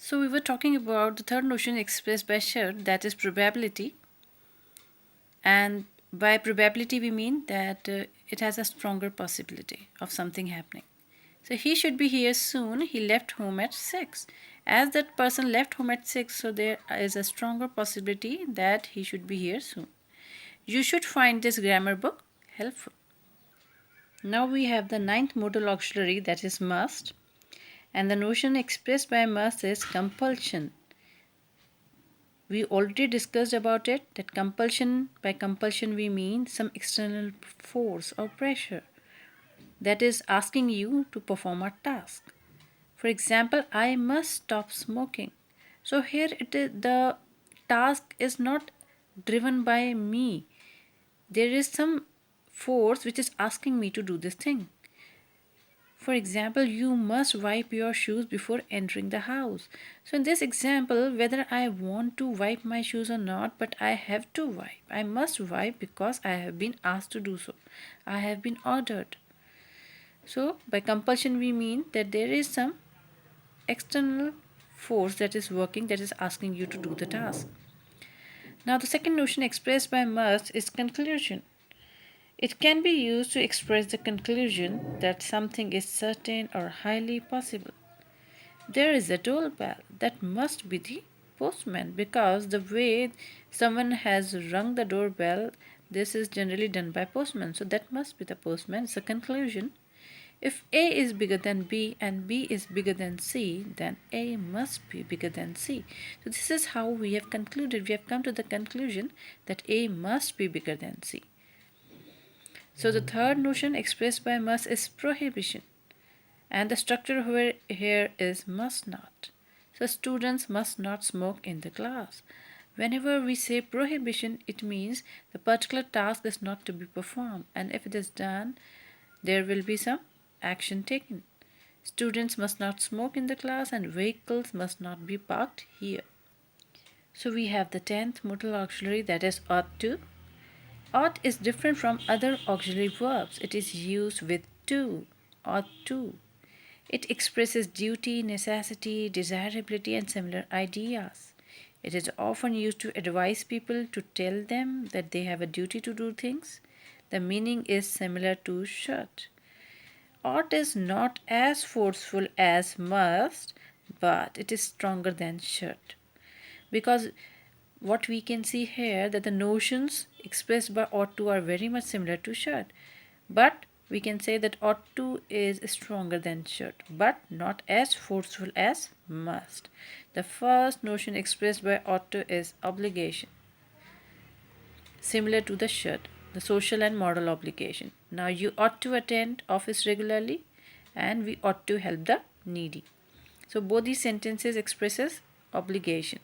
So we were talking about the third notion expressed by Sher, that is probability. And by probability, we mean that it has a stronger possibility of something happening. So he should be here soon. He left home at 6. As that person left home at 6, so there is a stronger possibility that he should be here soon. You should find this grammar book helpful. Now we have the ninth modal auxiliary, that is must. And the notion expressed by must is compulsion. We already discussed about it that by compulsion we mean some external force or pressure that is asking you to perform a task. For example, I must stop smoking. So here the task is not driven by me. There is some force which is asking me to do this thing. For example, you must wipe your shoes before entering the house. So, in this example, whether I want to wipe my shoes or not, but I have to wipe. I must wipe because I have been asked to do so. I have been ordered. So, by compulsion, we mean that there is some external force that is working, that is asking you to do the task. Now, the second notion expressed by must is conclusion. It can be used to express the conclusion that something is certain or highly possible. There is a doorbell. That must be the postman because the way someone has rung the doorbell, this is generally done by postman. So that must be the postman. It's a conclusion. If A is bigger than B and B is bigger than C, then A must be bigger than C. So this is how we have concluded. We have come to the conclusion that A must be bigger than C. So the third notion expressed by must is prohibition. And the structure here is must not. So students must not smoke in the class. Whenever we say prohibition, it means the particular task is not to be performed, and if it is done, there will be some action taken. Students must not smoke in the class, and vehicles must not be parked here. So we have the 10th modal auxiliary, that is ought to. Ought is different from other auxiliary verbs. It is used with to, ought to. It expresses duty, necessity, desirability, and similar ideas. It is often used to advise people to tell them that they have a duty to do things. The meaning is similar to should. Ought is not as forceful as must, but it is stronger than should. Because what we can see here that the notions expressed by ought to are very much similar to should. But we can say that ought to is stronger than should, but not as forceful as must. The first notion expressed by ought to is obligation, similar to the should, the social and moral obligation. Now you ought to attend office regularly and we ought to help the needy. So both these sentences expresses obligation.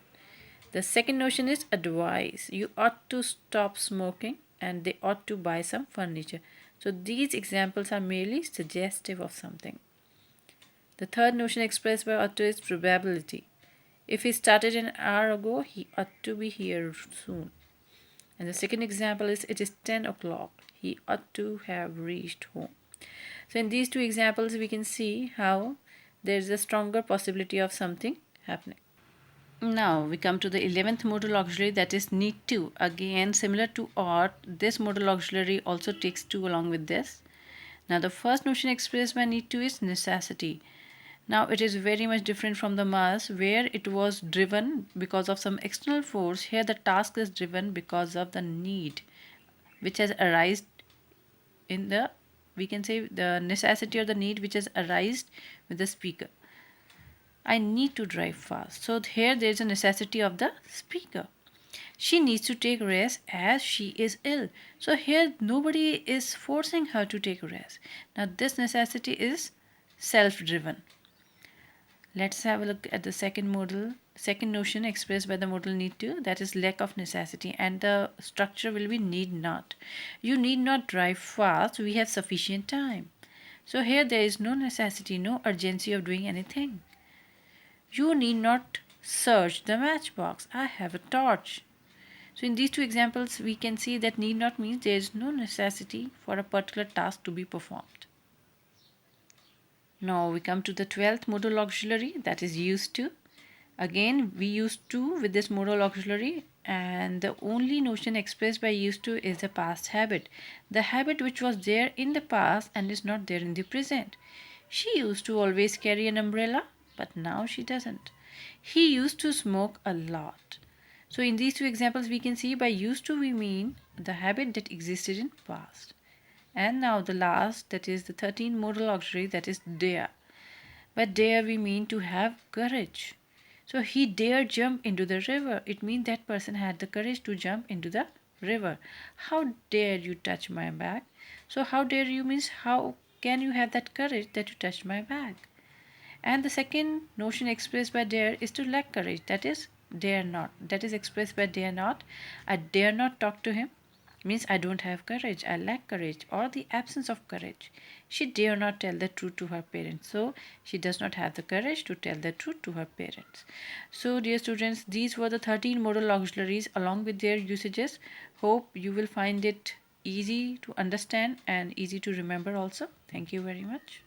The second notion is advice. You ought to stop smoking and they ought to buy some furniture. So these examples are merely suggestive of something. The third notion expressed by ought to is probability. If he started an hour ago, he ought to be here soon. And the second example is it is 10 o'clock. He ought to have reached home. So in these two examples, we can see how there is a stronger possibility of something happening. Now we come to the 11th modal auxiliary, that is need to. Again, similar to ought, this modal auxiliary also takes to along with this. Now the first notion expressed by need to is necessity. Now it is very much different from the must where it was driven because of some external force. Here the task is driven because of the need which has arisen in the, we can say, the necessity or the need which has arisen with the speaker. I need to drive fast. So here there is a necessity of the speaker. She needs to take rest as she is ill. So here nobody is forcing her to take rest. Now this necessity is self-driven. Let's have a look at the second notion expressed by the modal need to, that is lack of necessity, and the structure will be need not. You need not drive fast, we have sufficient time. So here there is no necessity, no urgency of doing anything. You need not search the matchbox. I have a torch. So in these two examples, we can see that need not means there is no necessity for a particular task to be performed. Now we come to the 12th modal auxiliary, that is used to. Again, we use to with this modal auxiliary, and the only notion expressed by used to is the past habit. The habit which was there in the past and is not there in the present. She used to always carry an umbrella, but now she doesn't. He used to smoke a lot. So in these two examples we can see by used to we mean the habit that existed in past. And now the last, that is the 13th modal auxiliary, that is dare. But dare we mean to have courage. So he dared jump into the river. It means that person had the courage to jump into the river. How dare you touch my bag? So how dare you means how can you have that courage that you touched my bag? And the second notion expressed by dare is to lack courage. That is dare not. That is expressed by dare not. I dare not talk to him means I don't have courage, I lack courage, or the absence of courage. She dare not tell the truth to her parents. So she does not have the courage to tell the truth to her parents. So, dear students, these were the 13 modal auxiliaries along with their usages. Hope you will find it easy to understand and easy to remember also. Thank you very much.